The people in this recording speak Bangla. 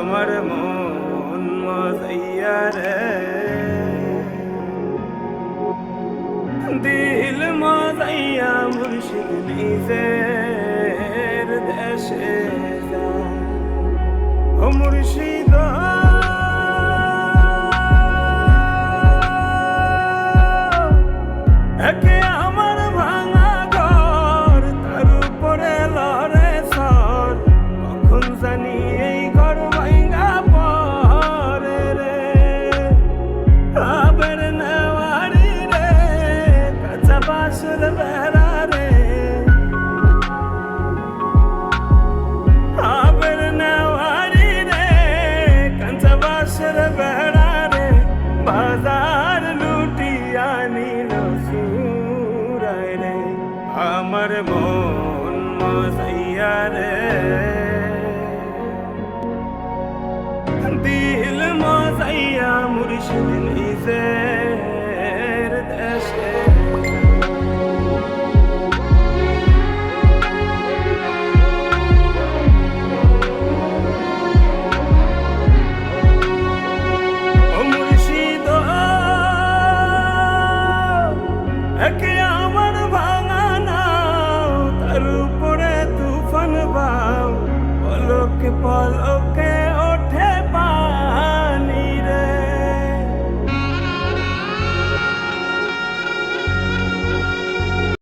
আমার মন মজাইয়া রে, দিল মজাইয়া মুর্শিদ নিজের দেশে যায়। ও মুর্শিদ একে আমার ভাঙা ঘর, তার উপরে লড়ে সর, কখন জানি এই ঘর ভাঙা পরে রে। আবার নেওয়ারি রে, কাঁচা বাঁশের বেড়া রে, আবার নেওয়ারি রে, কাঁচা বাঁশের বেড়া রে, বাজার লুটিয়া নিল সুরায় রে। আমার মন মজাইয়া রে, দিল মজাইয়া মুর্শিদ নিজের দেশে। ও মুর্শিদ একে আমার ভাঙা নাও, তার উপরে তুফান বাও, পলকে পলক